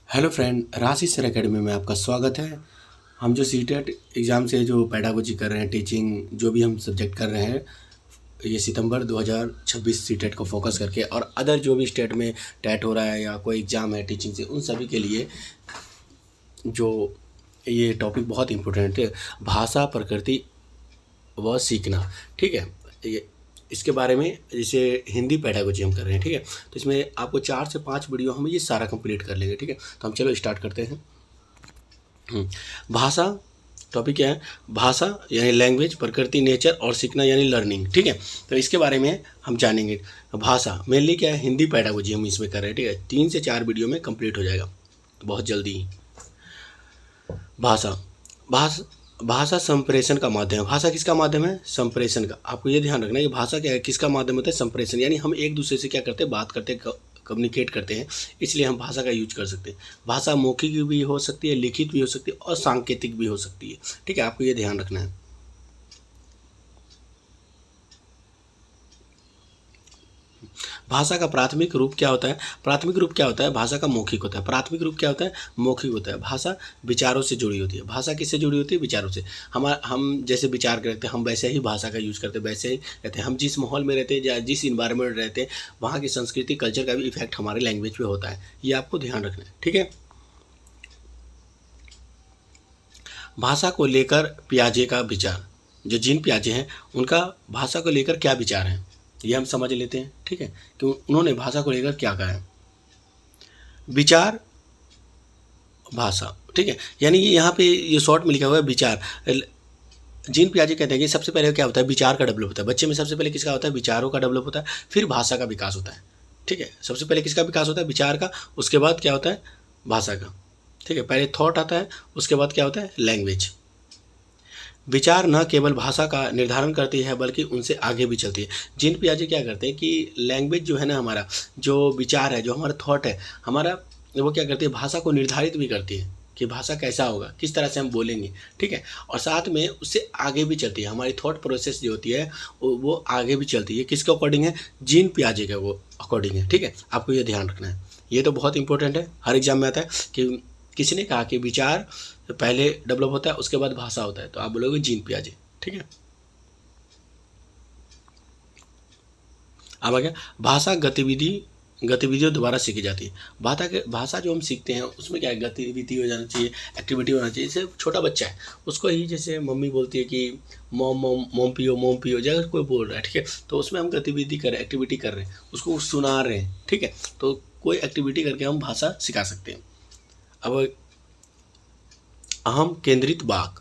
Hello friend, राशि sir academy में आपका स्वागत है। हम जो सीटेट एग्ज़ाम से जो पेडागोजी कर रहे हैं, टीचिंग जो भी हम सब्जेक्ट कर रहे हैं, ये सितंबर 2026 सीटेट को फोकस करके और अदर जो भी स्टेट में टेट हो रहा है या कोई एग्ज़ाम है टीचिंग से, उन सभी के लिए जो ये टॉपिक बहुत इम्पोर्टेंट है, भाषा, प्रकृति व सीखना। ठीक है, ये इसके बारे में जैसे हिंदी पेडागोजी हम कर रहे हैं। ठीक है, तो इसमें आपको 4 से 5 वीडियो हम ये सारा कंप्लीट कर लेंगे। ठीक है, तो हम चलो स्टार्ट करते हैं। भाषा टॉपिक क्या है? भाषा यानी लैंग्वेज, प्रकृति नेचर और सीखना यानी लर्निंग। ठीक है, तो इसके बारे में हम जानेंगे। भाषा मेनली क्या है? हिंदी पेडागोजी हम इसमें कर रहे हैं। ठीक है, 3 से 4 वीडियो में कंप्लीट हो जाएगा बहुत जल्दी ही। भाषा भाषा भाषा संप्रेषण का माध्यम है। भाषा किसका माध्यम है? संप्रेषण का। आपको ये ध्यान रखना है कि भाषा क्या है, किसका माध्यम होता है? संप्रेषण, यानी हम एक दूसरे से क्या करते हैं, बात करते हैं, कम्युनिकेट करते हैं, इसलिए हम भाषा का यूज कर सकते हैं। भाषा मौखिक भी हो सकती है, लिखित भी हो सकती है और सांकेतिक भी हो सकती है। ठीक है, आपको ये ध्यान रखना है। भाषा का प्राथमिक रूप क्या होता है? प्राथमिक रूप क्या होता है? भाषा का मौखिक होता है। प्राथमिक रूप क्या होता है? मौखिक होता है। भाषा विचारों से जुड़ी होती है। भाषा किससे जुड़ी होती है? विचारों से। हम जैसे विचार करते हैं, हम वैसे ही भाषा का यूज करते हैं, वैसे ही रहते हैं। हम जिस माहौल में रहते हैं या जिस इन्वायरमेंट में रहते हैं, वहाँ की संस्कृति, कल्चर का भी इफेक्ट हमारे लैंग्वेज पे होता है। ये आपको ध्यान रखना है। ठीक है, भाषा को लेकर पियाजे का विचार, जो जीन पियाजे हैं, उनका भाषा को लेकर क्या विचार है, ये हम समझ लेते हैं। ठीक है, कि उन्होंने भाषा को लेकर क्या कहा है। विचार, भाषा। ठीक है, यानी ये यहाँ पे ये शॉर्ट में लिखा हुआ है विचार। जीन पियाजे कहते हैं कि सबसे पहले क्या होता है? विचार का डेवलप होता है। बच्चे में सबसे पहले किसका होता है? विचारों का डेवलप होता है, फिर भाषा का विकास होता है। ठीक है, सबसे पहले किसका विकास होता है? विचार का। उसके बाद क्या होता है? भाषा का। ठीक है, पहले थॉट आता है, उसके बाद क्या होता है? लैंग्वेज। विचार न केवल भाषा का निर्धारण करती है बल्कि उनसे आगे भी चलती है। जीन पियाजे क्या करते हैं कि लैंग्वेज जो है ना, हमारा जो विचार है, जो हमारा थॉट है हमारा, वो क्या करती है? भाषा को निर्धारित भी करती है कि भाषा कैसा होगा, किस तरह से हम बोलेंगे। ठीक है, और साथ में उससे आगे भी चलती है। हमारी थॉट प्रोसेस जो होती है वो आगे भी चलती है। किसके अकॉर्डिंग है? जीन पियाजे का वो अकॉर्डिंग है। ठीक है, आपको ये ध्यान रखना है। ये तो बहुत इंपॉर्टेंट है, हर एग्जाम में आता है कि किसी ने कहा कि विचार पहले डेवलप होता है, उसके बाद भाषा होता है, तो आप बोलोगे जीन पियाजे। ठीक है, अब आ गया भाषा गतिविधियों द्वारा सीखी जाती है। भाषा जो हम सीखते हैं उसमें क्या है? गतिविधि हो जाना चाहिए, एक्टिविटी होना चाहिए। जैसे छोटा बच्चा है, उसको ही जैसे मम्मी बोलती है कि मोम मोम मोम पियो, मोम पियो, जब कोई बोल रहा है, ठीक है, तो उसमें हम गतिविधि कर रहे हैं, एक्टिविटी कर रहे हैं, उसको सुना रहे हैं। ठीक है, तो कोई एक्टिविटी करके हम भाषा सिखा सकते हैं। अब अहम केंद्रित वाक,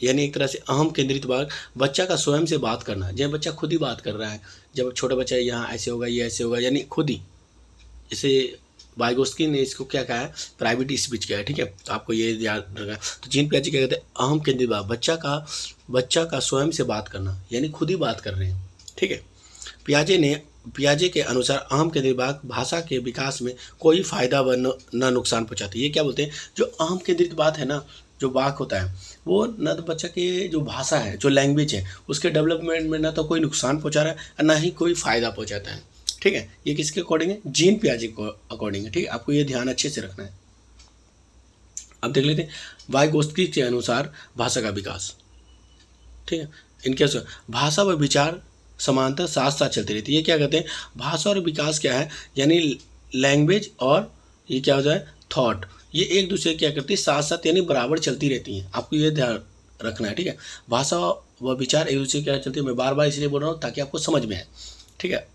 यानी एक तरह से अहम केंद्रित वाक, बच्चा का स्वयं से बात करना। जब बच्चा खुद ही बात कर रहा है, जब छोटा बच्चा यहाँ ऐसे होगा, ये ऐसे होगा, यानी खुद ही। जैसे वाइगोस्की ने इसको क्या कहा है? प्राइवेट स्पीच किया है। ठीक है, तो आपको ये याद रखना। तो जीन पियाजे क्या कहते हैं? अहम केंद्रित वाक, बच्चा का स्वयं से बात करना, यानी खुद ही बात कर रहे हैं। ठीक है, पियाजे के अनुसार अहम केंद्रित वाक भाषा के विकास में कोई फायदा व न नुकसान पहुंचाती है। ये क्या बोलते हैं? जो अहम केंद्रित बात है ना, जो वाक होता है, वो न तो बच्चा के जो भाषा है, जो लैंग्वेज है, उसके डेवलपमेंट में ना तो कोई नुकसान पहुंचा रहा है और ना ही कोई फायदा पहुंचाता है। ठीक है, ये किसके अकॉर्डिंग है? जीन पियाजे को अकॉर्डिंग है। ठीक है, आपको ये ध्यान अच्छे से रखना है। अब देख लेते हैं वाइगोत्स्की के अनुसार भाषा का विकास। ठीक है, इनके भाषा व विचार समांतर साथ साथ चलती रहती है। ये क्या कहते हैं? भाषा और विकास क्या है? यानी लैंग्वेज और ये क्या होता है? थॉट, ये एक दूसरे क्या करती है? साथ साथ, यानी बराबर चलती रहती हैं। आपको ये ध्यान रखना है। ठीक है, भाषा व विचार एक दूसरे क्या चलती है। मैं बार बार इसलिए बोल रहा हूँ ताकि आपको समझ में आए। ठीक है,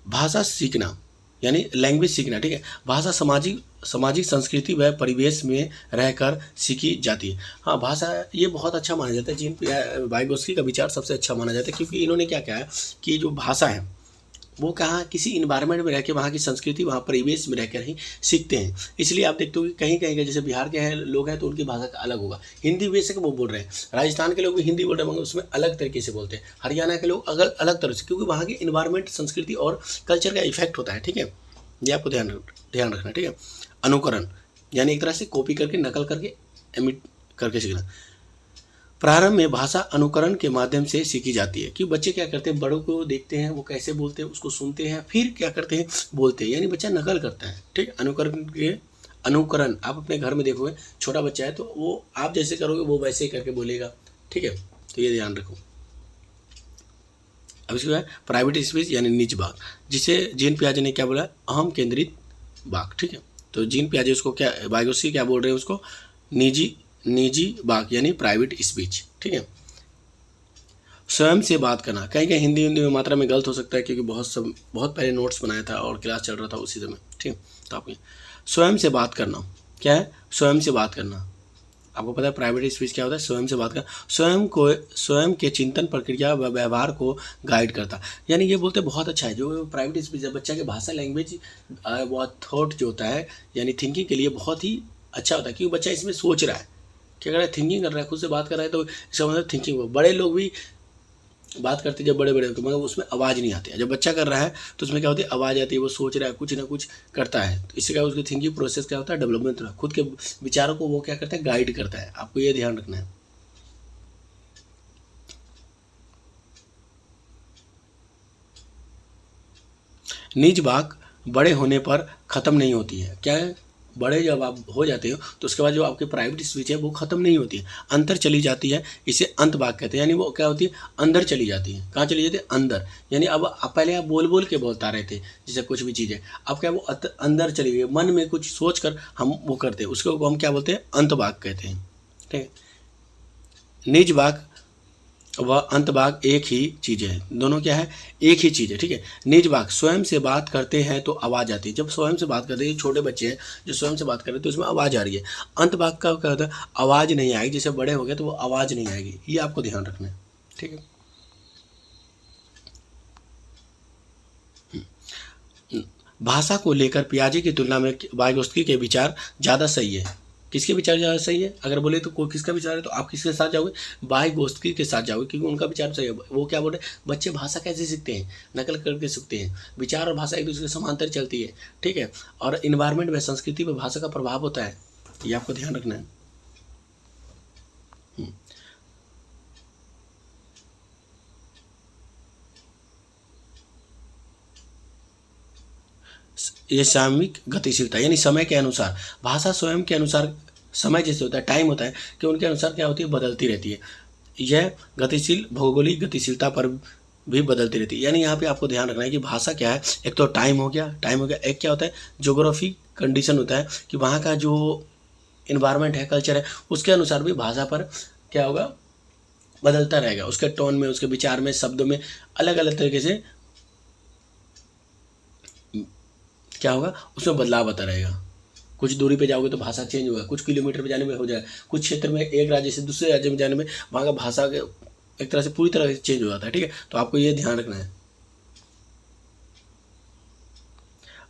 भाषा सीखना यानी लैंग्वेज सीखना। ठीक है, भाषा सामाजिक संस्कृति व परिवेश में रहकर सीखी जाती है। हाँ, भाषा ये बहुत अच्छा माना जाता है। जीन वाइगोत्स्की का विचार सबसे अच्छा माना जाता है, क्योंकि इन्होंने क्या कहा है कि जो भाषा है वो कहाँ, किसी इन्वायरमेंट में रह के, वहाँ की संस्कृति, वहाँ परिवेश में रहकर ही सीखते हैं। इसलिए आप देखते हो कि कहीं कहीं के जैसे बिहार के हैं लोग हैं तो उनकी भाषा का अलग होगा। हिंदी बेशक वो बोल रहे हैं, राजस्थान के लोग भी हिंदी बोल रहे हैं, मगर उसमें अलग तरीके से बोलते हैं। हरियाणा के लोग अगर अलग तरह से, क्योंकि वहाँ की इन्वायरमेंट, संस्कृति और कल्चर का इफेक्ट होता है। ठीक है, ये आपको ध्यान रखना। ठीक है, अनुकरण यानी एक तरह से कॉपी करके, नकल करके, एमिट करके सीखना। प्रारंभ में भाषा अनुकरण के माध्यम से सीखी जाती है कि बच्चे क्या करते हैं, बड़ों को देखते हैं वो कैसे बोलते हैं, उसको सुनते हैं, फिर क्या करते हैं, बोलते हैं, यानी बच्चा नकल करता है। ठीक, अनुकरण आप अपने घर में देखोगे, छोटा बच्चा है तो वो आप जैसे करोगे वो वैसे ही करके बोलेगा। ठीक है, तो ये ध्यान रखो। अब इसके बाद प्राइवेट स्पीच यानी निज वाक, जिसे जीन पियाजे ने क्या बोला, अहम केंद्रित वाक। ठीक है, तो जीन पियाजे उसको क्या, वाइगोत्स्की क्या बोल रहे हैं उसको, निजी वाक यानी प्राइवेट स्पीच। ठीक है, स्वयं से बात करना, कहीं कहीं हिंदी में मात्रा में गलत हो सकता है क्योंकि बहुत पहले नोट्स बनाया था और क्लास चल रहा था उसी समय। ठीक, तो आप स्वयं से बात करना क्या है, स्वयं से बात करना। आपको पता है प्राइवेट स्पीच क्या होता है, स्वयं से बात करना, स्वयं के चिंतन प्रक्रिया व व्यवहार को गाइड करता। यानी ये बोलते बहुत अच्छा है जो प्राइवेट स्पीच है, बच्चा के भाषा लैंग्वेज बहुत थॉट जो होता है यानी थिंकिंग के लिए बहुत ही अच्छा होता है, क्योंकि बच्चा इसमें सोच रहा है, क्या कर रहा है, थिंकिंग कर रहा है, खुद से बात कर रहा है, तो इसका मतलब थिंकिंग हो। बड़े लोग भी बात करते जब बड़े होकर, मगर उसमें आवाज़ नहीं आती है। जब बच्चा कर रहा है तो उसमें क्या होती है, आवाज़ आती है, वो सोच रहा है, कुछ ना कुछ करता है, तो इससे क्या उसकी थिंकिंग प्रोसेस क्या होता है, डेवलपमेंट होता है, खुद के विचारों को वो क्या करता है, गाइड करता है। आपको ये ध्यान रखना है। निज वाक बड़े होने पर ख़त्म नहीं होती है। क्या है, बड़े जब आप हो जाते हो तो उसके बाद जो आपकी प्राइवेट स्पीच है वो ख़त्म नहीं होती है, अंतर चली जाती है। इसे अंत वाक कहते हैं, यानी वो क्या होती है, अंदर चली जाती है। कहाँ चली जाती है, अंदर। यानी अब पहले आप बोल बोल के बोलता रहे थे जैसे कुछ भी चीज़ें, अब क्या वो अंदर चली गई, मन में कुछ सोच कर हम वो करते हैं, उसको हम क्या बोलते हैं, अंत वाक कहते हैं। ठीक है, निज वाक वह अंत वाक एक ही चीज़ है, दोनों क्या है, एक ही चीज़ है। ठीक है, निज वाक स्वयं से बात करते हैं तो आवाज़ आती है। जब स्वयं से बात करते हैं, छोटे बच्चे हैं जो स्वयं से बात कर रहे हैं तो उसमें आवाज़ आ रही है। अंत वाक का क्या होता है, आवाज़ नहीं आएगी, जैसे बड़े हो गए तो वो आवाज़ नहीं आएगी, ये आपको ध्यान रखना है। ठीक है, भाषा को लेकर पियाजे की तुलना में वाइगोत्स्की के विचार ज़्यादा सही है। किसके विचार ज़्यादा सही है, अगर बोले तो कोई किसका विचार है तो आप किसके साथ जाओगे, वाइगोत्स्की के साथ जाओगे, क्योंकि उनका विचार सही है। वो क्या बोल रहे हैं, बच्चे भाषा कैसे सीखते हैं, नकल करके सीखते हैं, विचार और भाषा एक दूसरे के समांतर चलती है। ठीक है, और इन्वायरमेंट में संस्कृति पर भाषा का प्रभाव होता है, ये आपको ध्यान रखना है। ये सामयिक गतिशीलता यानी समय के अनुसार, भाषा स्वयं के अनुसार, समय जैसे होता है, टाइम होता है कि उनके अनुसार क्या होती है, बदलती रहती है। यह गतिशील भौगोलिक गतिशीलता पर भी बदलती रहती है। यानी यहाँ पे आपको ध्यान रखना है कि भाषा क्या है, एक तो टाइम हो गया, एक क्या होता है, ज्योग्राफी कंडीशन होता है कि वहाँ का जो इन्वायरमेंट है, कल्चर है, उसके अनुसार भी भाषा पर क्या होगा, बदलता रहेगा। उसके टोन में, उसके विचार में, शब्दों में अलग अलग तरीके से क्या होगा, उसमें बदलाव आता रहेगा। कुछ दूरी पे जाओगे तो भाषा चेंज होगा, कुछ किलोमीटर पे जाने में हो जाएगा, कुछ क्षेत्र में एक राज्य से दूसरे राज्य में जाने में वहाँ का भाषा एक तरह से पूरी तरह से चेंज हो जाता है। ठीक है, तो आपको ये ध्यान रखना है।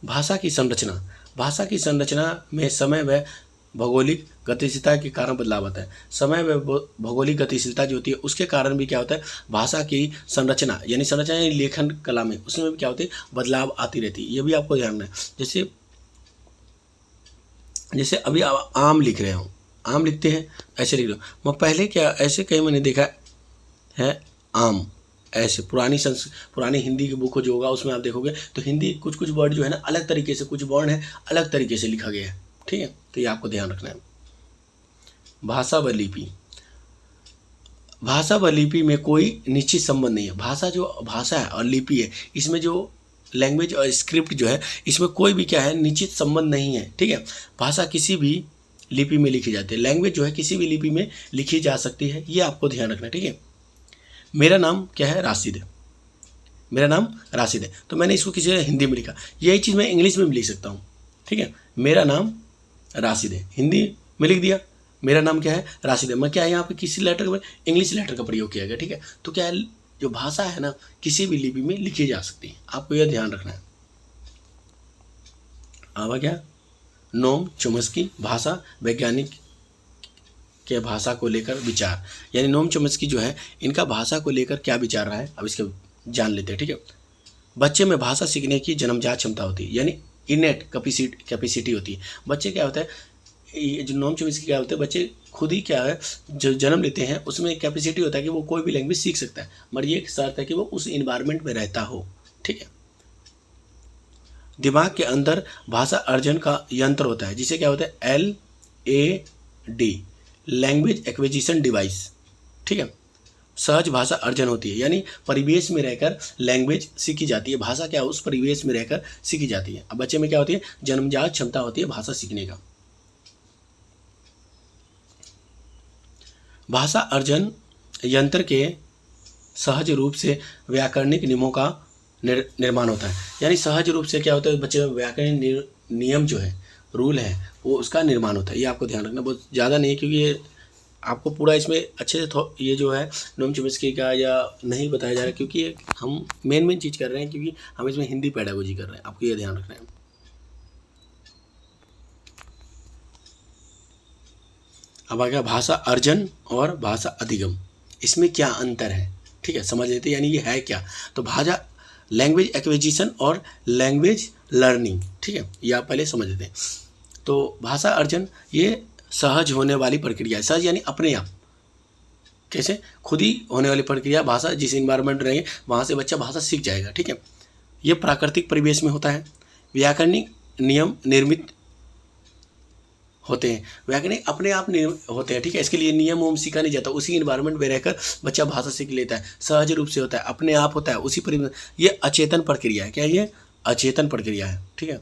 भाषा की संरचना में समय व भौगोलिक गतिशीलता के कारण बदलाव आता है। समय व भौगोलिक गतिशीलता जो होती है उसके कारण भी क्या होता है, भाषा की संरचना यानी लेखन कला में, उसमें भी क्या होती है, बदलाव आती रहती है। ये भी आपको ध्यान रखना है। जैसे अभी आप आम लिख रहे हो, आम लिखते हैं, ऐसे लिख रहे हो, मैं पहले क्या ऐसे कहीं मैंने देखा है आम, ऐसे पुरानी हिंदी की बुक जो होगा उसमें आप देखोगे तो हिंदी कुछ कुछ वर्ड जो है ना अलग तरीके से, कुछ वर्ण है अलग तरीके से लिखा गया है। ठीक है, तो ये आपको ध्यान रखना है। भाषा व लिपि में कोई निश्चित संबंध नहीं है। भाषा है और लिपि है, इसमें जो लैंग्वेज और स्क्रिप्ट जो है इसमें कोई भी क्या है, निश्चित संबंध नहीं है। ठीक है, भाषा किसी भी लिपि में लिखी जाती है, लैंग्वेज जो है किसी भी लिपि में लिखी जा सकती है, ये आपको ध्यान रखना है। ठीक है, मेरा नाम क्या है, राशिद है, मेरा नाम राशिद है, तो मैंने इसको किसी ने हिंदी में लिखा, यही चीज़ मैं इंग्लिश में भी लिख सकता हूँ। ठीक है, मेरा नाम राशिद है, हिंदी में लिख दिया, मेरा नाम क्या है, राशिद है, मैं क्या है यहाँ पे किसी लेटर में इंग्लिश लेटर का प्रयोग किया गया। ठीक है, तो क्या है, जो भाषा है ना किसी भी लिपि में लिखी जा सकती है, आपको यह ध्यान रखना है। आवा क्या, नोम चोम्स्की भाषा वैज्ञानिक के भाषा को लेकर विचार, यानी नोम चोम्स्की जो है इनका भाषा को लेकर क्या विचार रहा है, अब इसके जान लेते हैं। ठीक है, बच्चे में भाषा सीखने की जन्मजात क्षमता होती है, यानी इनेट कैपेसिटी होती है। बच्चे क्या होता है, ये जो नॉम चॉइस की क्या होते हैं, बच्चे खुद ही क्या है जो जन्म लेते हैं उसमें कैपेसिटी होता है कि वो कोई भी लैंग्वेज सीख सकता है, मगर ये एक शर्त है कि वो उस इन्वायरमेंट में रहता हो। ठीक है। दिमाग के अंदर भाषा अर्जन का यंत्र होता है जिसे क्या होता है LAD, लैंग्वेज एक्विजिशन डिवाइस। ठीक है। सहज भाषा अर्जन होती है, यानी परिवेश में रहकर लैंग्वेज सीखी जाती है। भाषा क्या उस परिवेश में रहकर सीखी जाती है। अब बच्चे में क्या होती है, जन्मजात क्षमता होती है भाषा सीखने का। भाषा अर्जन यंत्र के सहज रूप से व्याकरणिक नियमों का निर्माण होता है, यानी सहज रूप से क्या होता है बच्चे में व्याकरणिक नियम जो है, रूल है, वो उसका निर्माण होता है। ये आपको ध्यान रखना, बहुत ज़्यादा नहीं, क्योंकि ये आपको पूरा इसमें अच्छे से ये जो है नोम चॉम्स्की का या नहीं बताया जा रहा है, क्योंकि हम मेन चीज़ कर रहे हैं, क्योंकि हम इसमें हिंदी पेडागोजी कर रहे हैं। आपको ये ध्यान रखना है। अब आ गया भाषा अर्जन और भाषा अधिगम, इसमें क्या अंतर है। ठीक है, समझ लेते हैं, यानी ये है क्या। तो भाषा लैंग्वेज एक्विजिशन और लैंग्वेज लर्निंग। ठीक है, ये आप पहले समझ लेते हैं। तो भाषा अर्जन ये सहज होने वाली प्रक्रिया है। सहज यानी अपने आप, कैसे, खुद ही होने वाली प्रक्रिया। भाषा जिस इन्वायरमेंट रहेंगे वहाँ से बच्चा भाषा सीख जाएगा। ठीक है, ये प्राकृतिक परिवेश में होता है। व्याकरणिक नियम निर्मित होते हैं, व्याकरणिक अपने आप होते हैं। ठीक है, इसके लिए नियम उम सीखा नहीं जाता, उसी इन्वायरमेंट में रहकर बच्चा भाषा सीख लेता है, सहज रूप से होता है, अपने आप होता है उसी परिवेश। ये अचेतन प्रक्रिया है। क्या ये अचेतन प्रक्रिया है। ठीक है,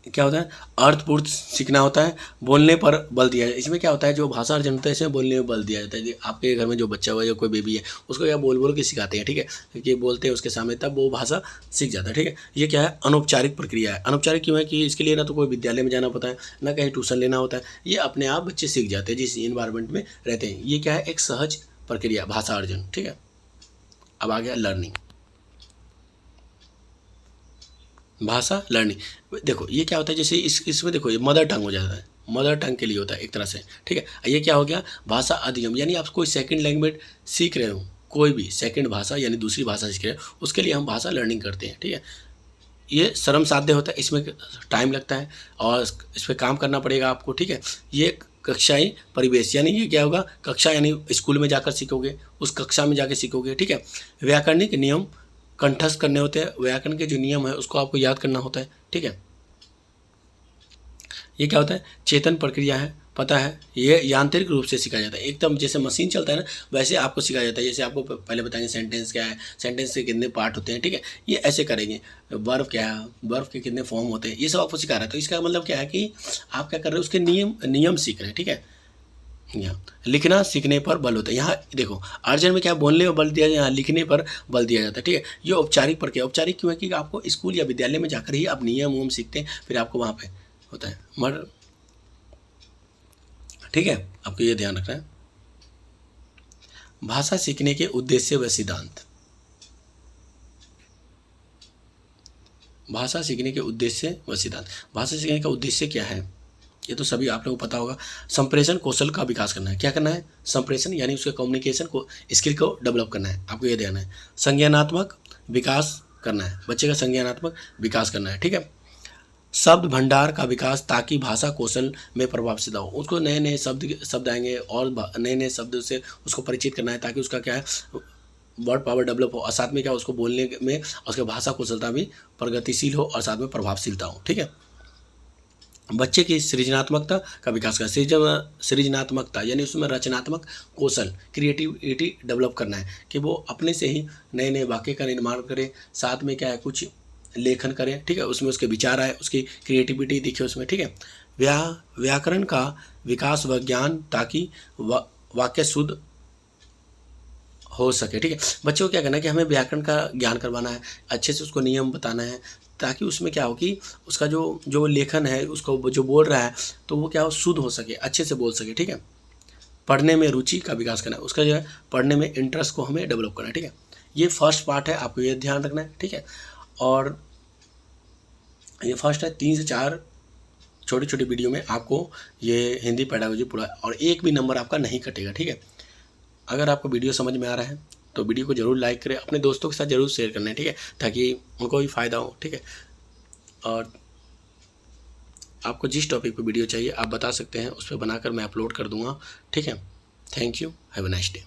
क्या होता है, अर्थपूर्ण सीखना होता है, बोलने पर बल दिया जाए। इसमें क्या होता है, जो भाषा अर्जन होता है इसमें बोलने में बल दिया जाता है। आपके घर में जो बच्चा हुआ या कोई बेबी है उसको क्या बोल बोल के सिखाते हैं। ठीक है, क्योंकि बोलते हैं उसके सामने, तब वो भाषा सीख जाता है। ठीक है, ये क्या है, अनौपचारिक प्रक्रिया है। अनौपचारिक क्यों है कि इसके लिए ना तो कोई विद्यालय में जाना पड़ता है, ना कहीं ट्यूशन लेना होता है, ये अपने आप बच्चे सीख जाते हैं जिस इन्वायरमेंट में रहते हैं। ये क्या है, एक सहज प्रक्रिया, भाषा अर्जन। ठीक है, अब आ गया लर्निंग, भाषा लर्निंग। देखो ये क्या होता है, जैसे इसमें देखो ये मदर टंग हो जाता है, मदर टंग के लिए होता है एक तरह से। ठीक है, ये क्या हो गया, भाषा अधिगम, यानी आप कोई सेकंड लैंग्वेज सीख रहे हो, कोई भी सेकंड भाषा यानी दूसरी भाषा सीख रहे हो, उसके लिए हम भाषा लर्निंग करते हैं। ठीक है, ये श्रम साध्य होता है, इसमें टाइम लगता है और इस पर काम करना पड़ेगा आपको। ठीक है, ये कक्षाई परिवेश, यानी ये क्या होगा, कक्षा यानी स्कूल में जाकर सीखोगे, उस कक्षा में जाकर सीखोगे। ठीक है, व्याकरणिक नियम कंठस्थ करने होते हैं, व्याकरण के जो नियम है उसको आपको याद करना होता है। ठीक है, ये क्या होता है, चेतन प्रक्रिया है, पता है, ये यांत्रिक रूप से सिखाया जाता है। एकदम जैसे मशीन चलता है ना, वैसे आपको सिखाया जाता है। जैसे आपको पहले बताएंगे सेंटेंस क्या है, सेंटेंस के कितने पार्ट होते हैं। ठीक है, ये ऐसे करेंगे। वर्ब क्या है, वर्ब के कितने फॉर्म होते हैं, ये सब आपको सिखा रहा है। तो इसका मतलब क्या है कि आप क्या कर रहे हो, उसके नियम सीख रहे हैं। ठीक है, यहाँ लिखना सीखने पर बल होता है। यहाँ देखो अर्जन में क्या बोलने पर बल दिया, यहाँ लिखने पर बल दिया जाता है। ठीक है, ये औपचारिक प्रक्रिया। औपचारिक क्यों है कि आपको स्कूल या विद्यालय में जाकर ही आप नियम सीखते हैं, फिर आपको वहाँ पे होता है मगर। ठीक है, आपको ये ध्यान रखना है। भाषा सीखने के उद्देश्य व सिद्धांत, भाषा सीखने के उद्देश्य व सिद्धांत। भाषा सीखने का उद्देश्य क्या है, ये तो सभी आप लोगों को पता होगा। संप्रेषण कौशल का विकास करना है। क्या करना है, संप्रेषण यानी उसके कम्युनिकेशन को स्किल को डेवलप करना है, आपको ये ध्यान है। संज्ञानात्मक विकास करना है, बच्चे का संज्ञानात्मक विकास करना है। ठीक है, शब्द भंडार का विकास ताकि भाषा कौशल में प्रभावशीलता हो, उसको नए नए शब्द आएंगे और नए नए शब्द से उसको परिचित करना है, ताकि उसका क्या है वर्ड पावर डेवलप हो, और साथ में क्या उसको बोलने में उसके भाषा कौशलता भी प्रगतिशील हो और साथ में प्रभावशीलता हो। ठीक है, बच्चे की सृजनात्मकता का विकास करना। सृजनात्मकता यानी उसमें रचनात्मक कौशल, क्रिएटिविटी डेवलप करना है कि वो अपने से ही नए नए वाक्य का निर्माण करे, साथ में क्या है कुछ लेखन करें। ठीक है, उसमें उसके विचार आए, उसकी क्रिएटिविटी दिखे उसमें। ठीक है, व्याकरण का विकास व ज्ञान ताकि वाक्य शुद्ध हो सके। ठीक है, बच्चों को क्या करना है कि हमें व्याकरण का ज्ञान करवाना है, अच्छे से उसको नियम बताना है, ताकि उसमें क्या हो कि उसका जो लेखन है उसको जो बोल रहा है तो वो क्या हो शुद्ध हो सके, अच्छे से बोल सके। ठीक है, पढ़ने में रुचि का विकास करना है, उसका जो है पढ़ने में इंटरेस्ट को हमें डेवलप करना है। ठीक है, ये फर्स्ट पार्ट है, आपको ये ध्यान रखना है। ठीक है, और ये फर्स्ट है, 3 से 4 छोटी छोटी वीडियो में आपको ये हिंदी पेडागोजी पूरा, और एक भी नंबर आपका नहीं कटेगा। ठीक है, अगर आपको वीडियो समझ में आ रहा है तो वीडियो को जरूर लाइक करें, अपने दोस्तों के साथ जरूर शेयर करना है, ठीक है, ताकि उनको भी फ़ायदा हो, ठीक है। और आपको जिस टॉपिक पे वीडियो चाहिए आप बता सकते हैं, उस पर बनाकर मैं अपलोड कर दूंगा, ठीक है। Thank you, have a nice day.